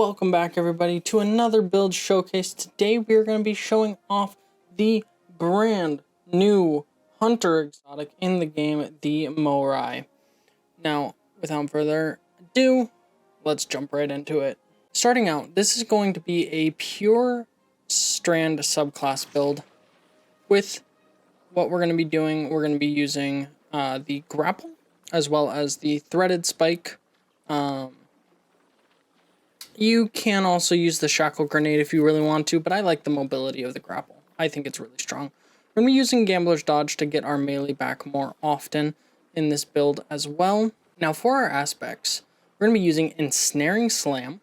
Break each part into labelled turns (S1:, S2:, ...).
S1: Welcome back everybody to another build showcase. Today we are going to be showing off the brand new hunter exotic in the game, the Moirai. Now, without further ado, let's jump right into it. Starting out, this is going to be a pure Strand subclass build. With what we're going to be doing, we're going to be using the grapple as well as the threaded spike. You can also use the shackle grenade if you really want to, but I like the mobility of the grapple. I think it's really strong. We're going to be using Gambler's Dodge to get our melee back more often in this build as well. Now for our aspects, we're going to be using Ensnaring Slam.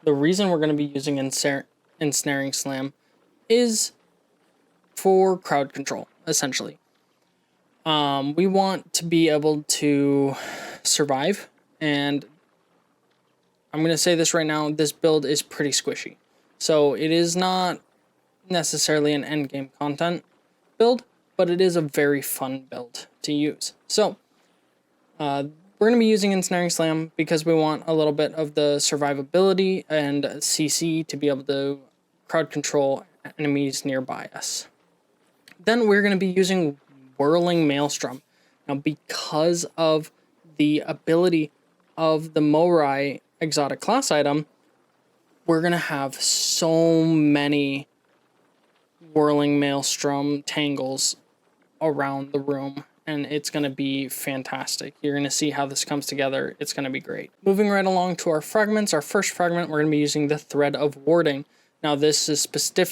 S1: The reason we're going to be using Ensnaring Slam is for crowd control, essentially. We want to be able to survive, and I'm going to say this right now, this build is pretty squishy. So it is not necessarily an endgame content build, but it is a very fun build to use. So we're going to be using Ensnaring Slam because we want a little bit of the survivability and CC to be able to crowd control enemies nearby us. Then we're going to be using Whirling MAELSTROM. Now because of the ability of the Moirai exotic class item, we're going to have so many Whirling MAELSTROM tangles around the room, and it's going to be fantastic. You're going to see how this comes together. It's going to be great. Moving right along to our fragments. Our first fragment, we're going to be using the Thread of Warding. Now this is specifically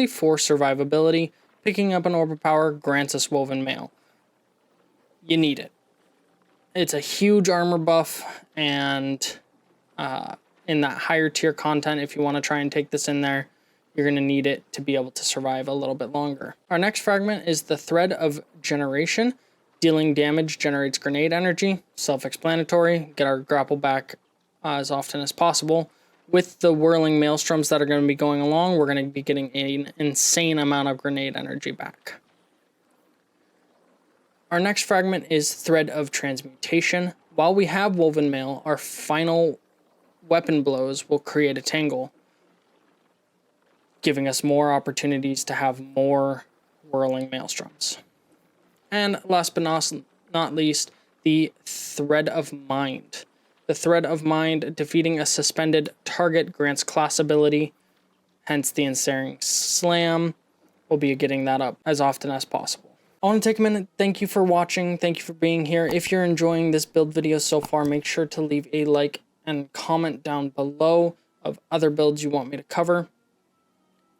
S1: for survivability. Picking up an orb of power grants us Woven Mail. You need it. It's a huge armor buff, and in that higher tier content, if you want to try and take this in there, you're going to need it to be able to survive a little bit longer. Our next fragment is the Thread of Generation. Dealing damage generates grenade energy. Self-explanatory. Get our grapple back as often as possible. With the Whirling MAELSTROMs that are going to be going along, we're going to be getting an insane amount of grenade energy back. Our next fragment is Thread of Transmutation. While we have Woven Mail, our final weapon blows will create a tangle, giving us more opportunities to have more Whirling MAELSTROMs. And last but not least, the Thread of Mind. The Thread of Mind, defeating a suspended target grants class ability, hence the Ensnaring Slam. We'll be getting that up as often as possible. I want to take a minute. Thank you for watching. Thank you for being here. If you're enjoying this build video so far, make sure to leave a like and comment down below of other builds you want me to cover.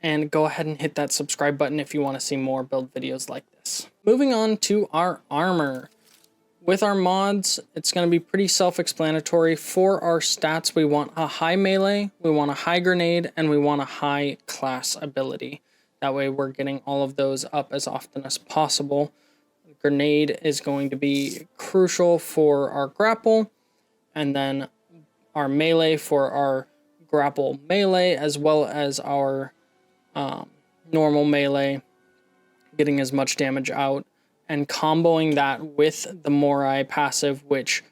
S1: And go ahead and hit that subscribe button if you want to see more build videos like this. Moving on to our armor. With our mods, it's going to be pretty self-explanatory. For our stats, we want a high melee, we want a high grenade, and we want a high class ability. That way we're getting all of those up as often as possible. Grenade is going to be crucial for our grapple, and then our melee for our grapple melee, as well as our normal melee, getting as much damage out, and comboing that with the Moirai passive, which,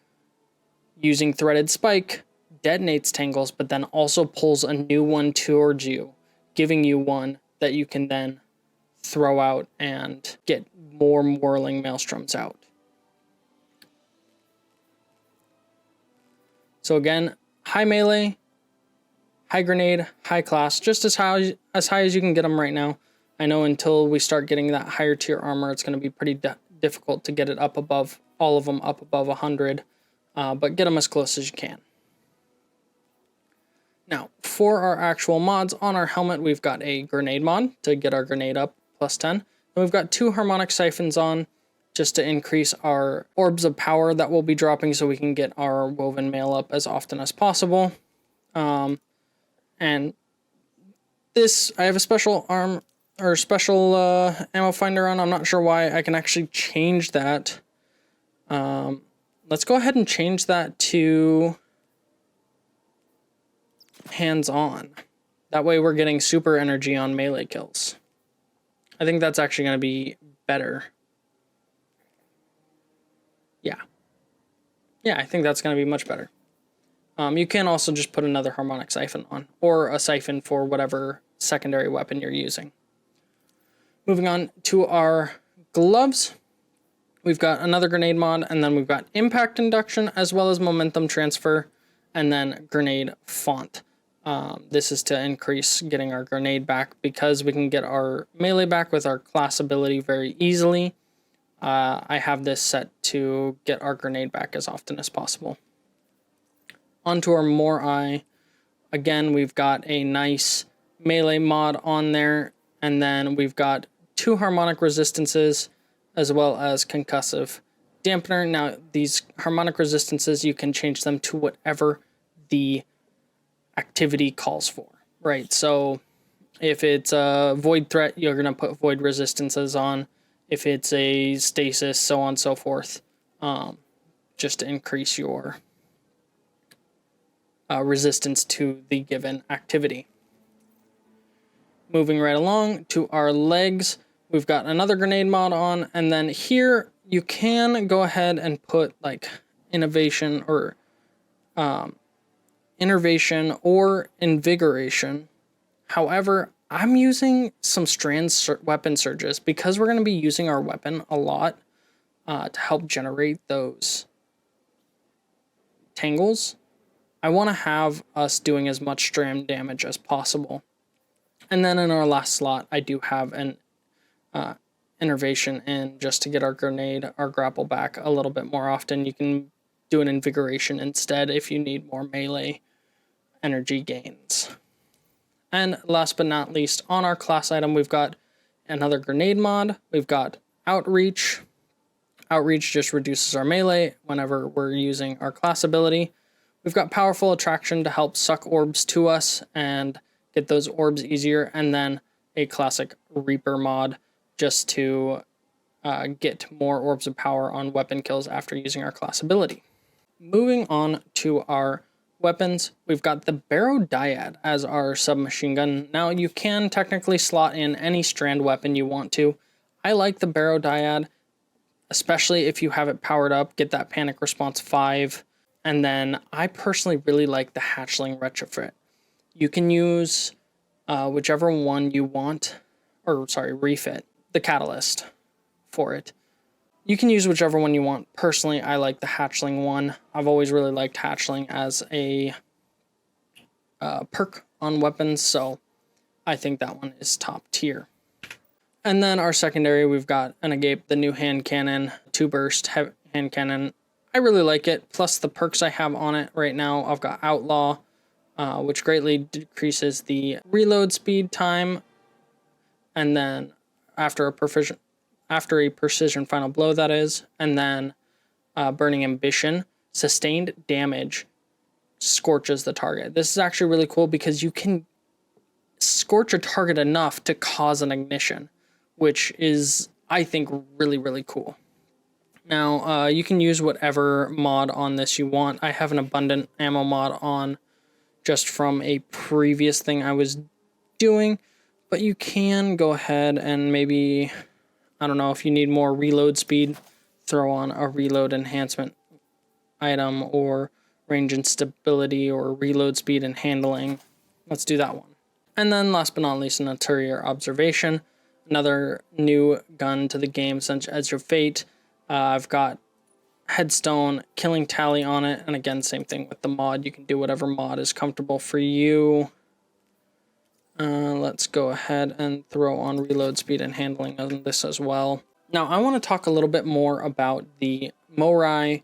S1: using Threaded Spike, detonates tangles, but then also pulls a new one towards you, giving you one that you can then throw out and get more Whirling MAELSTROMs out. So again, high melee, high grenade, high class, just as high as you can get them right now. I know until we start getting that higher tier armor, it's going to be pretty difficult to get it up above, all of them up above 100, but get them as close as you can. Now, for our actual mods, on our helmet, we've got a grenade mod to get our grenade up plus 10. And we've got 2 harmonic siphons on just to increase our orbs of power that we'll be dropping so we can get our Woven Mail up as often as possible. And this, I have a special ammo finder on. I'm not sure why. I can actually change that. Let's go ahead and change that to hands-on. That way we're getting super energy on melee kills. I think that's actually going to be better. Yeah, I think that's going to be much better. You can also just put another harmonic siphon on, or a siphon for whatever secondary weapon you're using. Moving on to our gloves, we've got another grenade mod, and then we've got impact induction, as well as momentum transfer, and then grenade font. This is to increase getting our grenade back, because we can get our melee back with our class ability very easily. I have this set to get our grenade back as often as possible. Onto our Moirai. Again, we've got a nice melee mod on there, and then we've got 2 harmonic resistances as well as concussive dampener. Now, these harmonic resistances, you can change them to whatever the activity calls for, right? So if it's a void threat, you're going to put void resistances on. If it's a stasis, so on and so forth, just to increase your resistance to the given activity. Moving right along to our legs, we've got another grenade mod on, and then here you can go ahead and put like innovation or innervation or invigoration. However, I'm using some Strand weapon surges because we're going to be using our weapon a lot to help generate those tangles. I want to have us doing as much Strand damage as possible. And then in our last slot, I do have an innervation in just to get our grenade, our grapple back a little bit more often. You can do an invigoration instead if you need more melee energy gains. And last but not least, on our class item, we've got another grenade mod. We've got outreach. Outreach just reduces our melee whenever we're using our class ability. We've got powerful attraction to help suck orbs to us and get those orbs easier. And then a classic Reaper mod just to get more orbs of power on weapon kills after using our class ability. Moving on to our weapons, we've got the Barrow Dyad as our submachine gun. Now, you can technically slot in any Strand weapon you want to. I like the Barrow Dyad, especially if you have it powered up, get that panic response 5. And then I personally really like the Hatchling retrofit. You can use whichever one you want, or sorry, refit, the catalyst for it. You can use whichever one you want. Personally, I like the Hatchling one. I've always really liked Hatchling as a perk on weapons, so I think that one is top tier. And then our secondary, we've got an Agape, the new hand cannon, 2-burst hand cannon. I really like it, plus the perks I have on it right now. I've got Outlaw, which greatly decreases the reload speed time, and then after a precision final blow, that is, and then Burning Ambition, sustained damage scorches the target. This is actually really cool because you can scorch a target enough to cause an ignition, which is, I think, really, really cool. Now, you can use whatever mod on this you want. I have an abundant ammo mod on just from a previous thing I was doing, but you can go ahead and maybe, I don't know, if you need more reload speed, throw on a reload enhancement item, or range and stability, or reload speed and handling. Let's do that one. And then last but not least, an Ulterior Observation, another new gun to the game such as your Fate. I've got Headstone, Killing Tally on it, and again, same thing with the mod. You can do whatever mod is comfortable for you. Let's go ahead and throw on reload speed and handling on this as well. Now, I want to talk a little bit more about the Moirai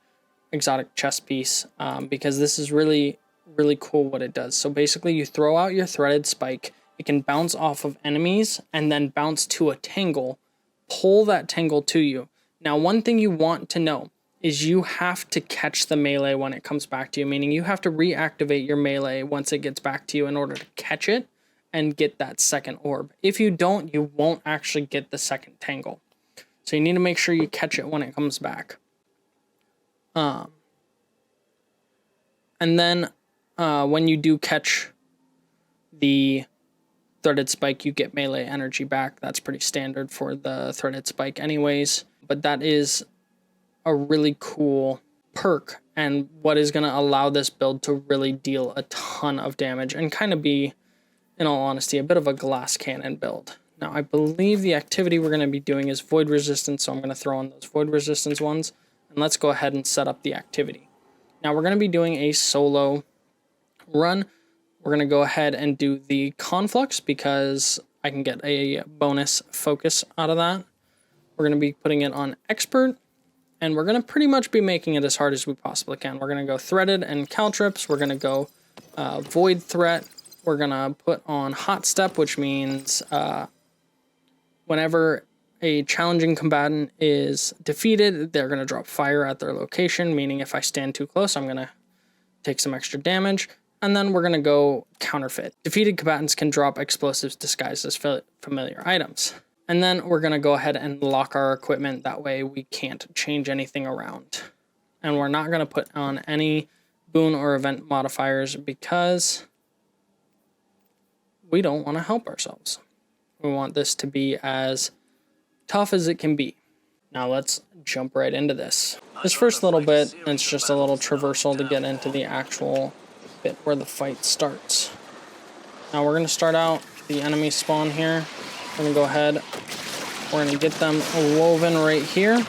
S1: exotic chest piece, because this is really, really cool what it does. So basically, you throw out your threaded spike, it can bounce off of enemies, and then bounce to a tangle, pull that tangle to you. Now, one thing you want to know is you have to catch the melee when it comes back to you, meaning you have to reactivate your melee once it gets back to you in order to catch it and get that second orb. If you don't, you won't actually get the second tangle. So you need to make sure you catch it when it comes back. And then when you do catch the threaded spike, you get melee energy back. That's pretty standard for the threaded spike anyways. But that is a really cool perk and what is going to allow this build to really deal a ton of damage and kind of be, in all honesty, a bit of a glass cannon build. Now, I believe the activity we're going to be doing is void resistance, so I'm going to throw in those void resistance ones, and let's go ahead and set up the activity. Now, we're going to be doing a solo run. We're going to go ahead and do the conflux because I can get a bonus focus out of that. We're going to be putting it on expert, and we're going to pretty much be making it as hard as we possibly can. We're going to go threaded and caltrips. We're going to go void threat. We're going to put on hot step, which means whenever a challenging combatant is defeated, they're going to drop fire at their location, meaning if I stand too close, I'm going to take some extra damage. And then we're going to go counterfeit. Defeated combatants can drop explosives disguised as familiar items. And then we're going to go ahead and lock our equipment. That way we can't change anything around. And we're not going to put on any boon or event modifiers because we don't want to help ourselves. We want this to be as tough as it can be. Now let's jump right into this. This first little bit, it's just a little traversal to get into the actual bit where the fight starts. Now we're going to start out the enemy spawn here. We're going to go ahead. We're going to get them woven right here.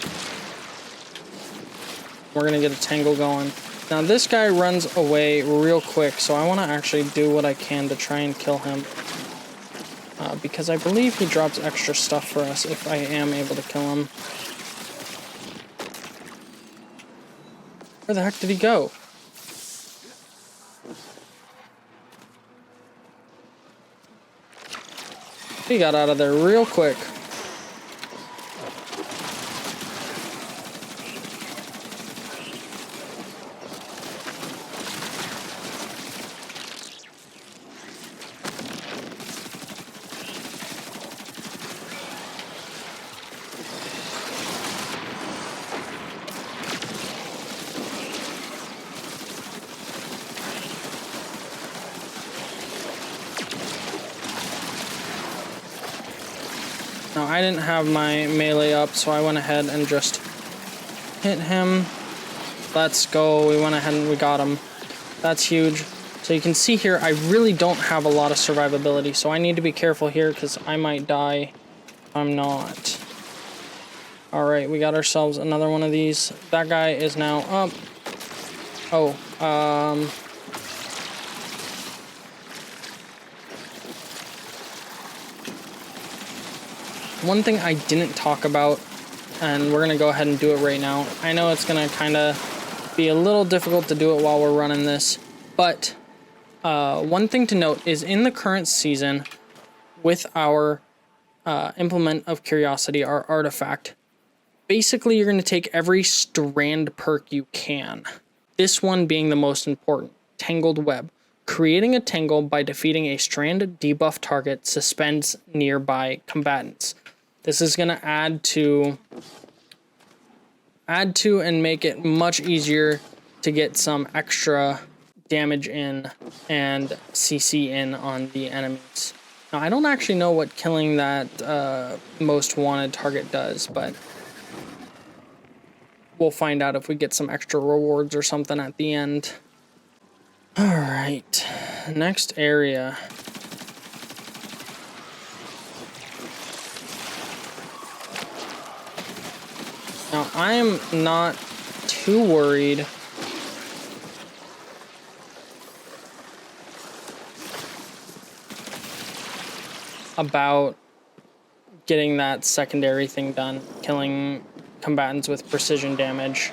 S1: We're going to get a tangle going. Now this guy runs away real quick, so I want to actually do what I can to try and kill him. Because I believe he drops extra stuff for us if I am able to kill him. Where the heck did he go? He got out of there real quick. Now, I didn't have my melee up, so I went ahead and just hit him. Let's go. We went ahead and we got him. That's huge. So you can see here, I really don't have a lot of survivability, so I need to be careful here because I might die if I'm not. All right, we got ourselves another one of these. That guy is now up. Oh, one thing I didn't talk about, and we're going to go ahead and do it right now. I know it's going to kind of be a little difficult to do it while we're running this, but one thing to note is in the current season, with our Implement of Curiosity, our artifact, basically you're going to take every Strand perk you can. This one being the most important, Tangled Web. Creating a tangle by defeating a Strand debuff target suspends nearby combatants. This is going to add to and make it much easier to get some extra damage in and CC in on the enemies. Now, I don't actually know what killing that most wanted target does, but we'll find out if we get some extra rewards or something at the end. All right, next area. Now, I'm not too worried about getting that secondary thing done, killing combatants with precision damage.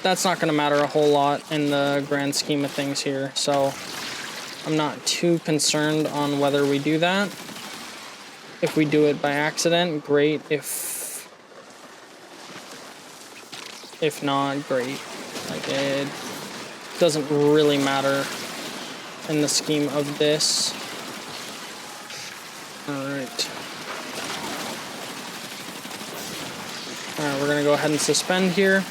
S1: That's not going to matter a whole lot in the grand scheme of things here, so I'm not too concerned on whether we do that. If we do it by accident, great. If not, great. Like, it doesn't really matter in the scheme of this. Alright. Alright, we're gonna go ahead and suspend here.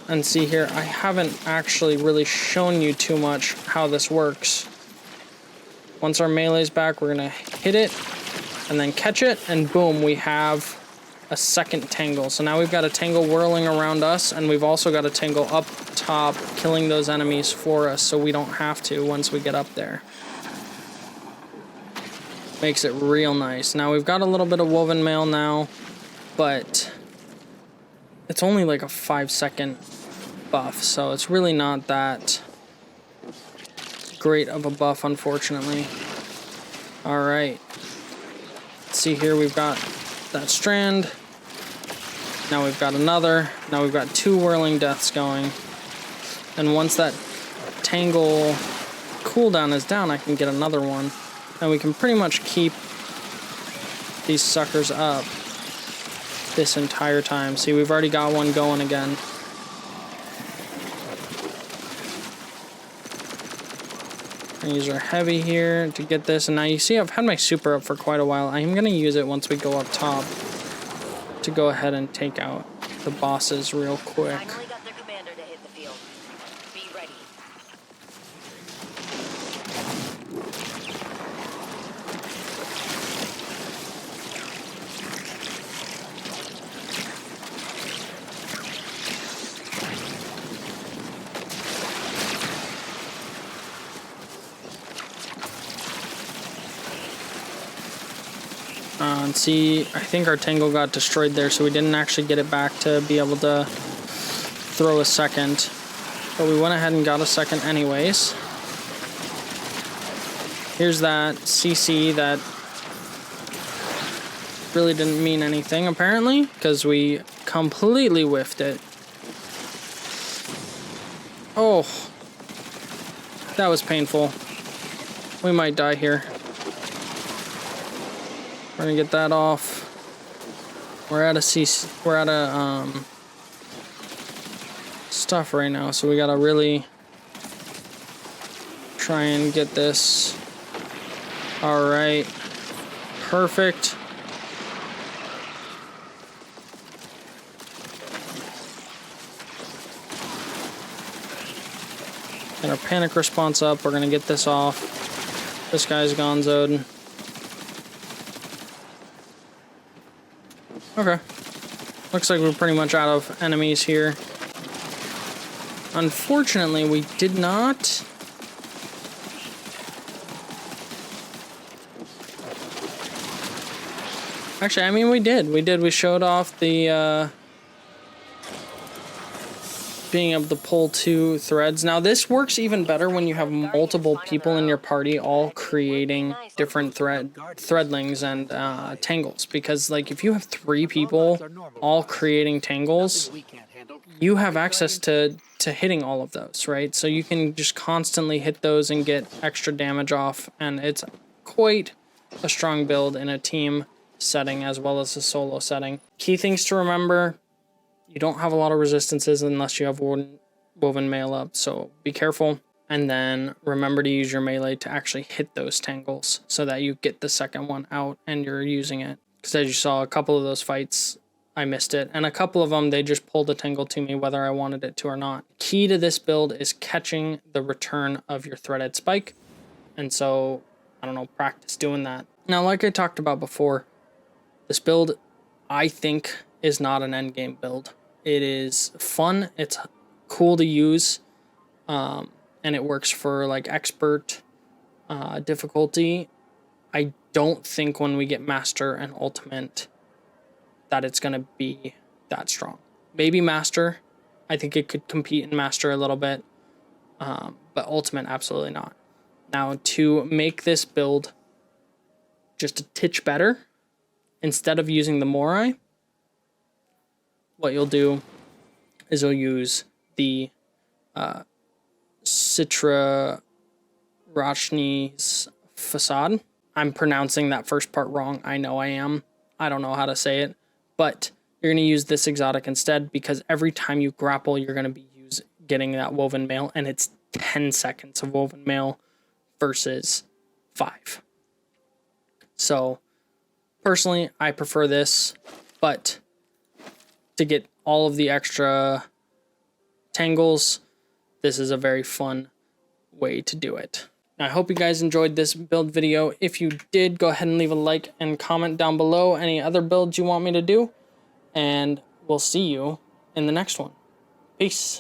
S1: And see here, I haven't actually really shown you too much how this works. Once our melee's back, we're gonna hit it, and then catch it, and boom, we have a second tangle. So now we've got a tangle whirling around us, and we've also got a tangle up top killing those enemies for us so we don't have to once we get up there. Makes it real nice. Now we've got a little bit of woven mail now, but it's only like a 5-second buff, so it's really not that great of a buff, unfortunately. All right. Let's see here, we've got that strand. Now we've got another. Now we've got 2 whirling deaths going. And once that tangle cooldown is down, I can get another one. And we can pretty much keep these suckers up this entire time. See, we've already got one going again. I use our heavy here to get this. And now you see I've had my super up for quite a while. I am going to use it once we go up top to go ahead and take out the bosses real quick.
S2: Finally got their commander to hit the field. Be ready.
S1: And see, I think our tangle got destroyed there, so we didn't actually get it back to be able to throw a second. But we went ahead and got a second anyways. Here's that CC that really didn't mean anything, apparently, because we completely whiffed it. Oh, that was painful. We might die here. We're gonna get that off. We're out of stuff right now, so we gotta really try and get this. All right, perfect. Get our panic response up. We're gonna get this off. This guy's gonzoed. Okay. Looks like we're pretty much out of enemies here. Unfortunately, we did not. Actually, I mean, we did. We showed off the being able to pull 2 threads. Now, this works even better when you have multiple people in your party all creating different threadlings and tangles. Because, like, if you have 3 people all creating tangles, you have access to hitting all of those, right? So you can just constantly hit those and get extra damage off. And it's quite a strong build in a team setting as well as a solo setting. Key things to remember: you don't have a lot of resistances unless you have woven mail up, so be careful. And then remember to use your melee to actually hit those tangles so that you get the second one out and you're using it. Because as you saw, a couple of those fights, I missed it. And a couple of them, they just pulled a tangle to me whether I wanted it to or not. Key to this build is catching the return of your threaded spike. And so, I don't know, practice doing that. Now, like I talked about before, this build, I think, is not an endgame build. It is fun, it's cool to use, and it works for like expert difficulty. I don't think when we get master and ultimate that it's going to be that strong. Maybe master, I think it could compete in master a little bit, but ultimate, absolutely not. Now, to make this build just a titch better, instead of using the Moirai, what you'll do is you'll use the Citra Rachni's Facade. I'm pronouncing that first part wrong. I know I am. I don't know how to say it. But you're going to use this exotic instead, because every time you grapple, you're going to be getting that woven mail, and it's 10 seconds of woven mail versus 5. So, personally, I prefer this, but to get all of the extra tangles, this is a very fun way to do it. I hope you guys enjoyed this build video. If you did, go ahead and leave a like and comment down below any other builds you want me to do. And we'll see you in the next one. Peace.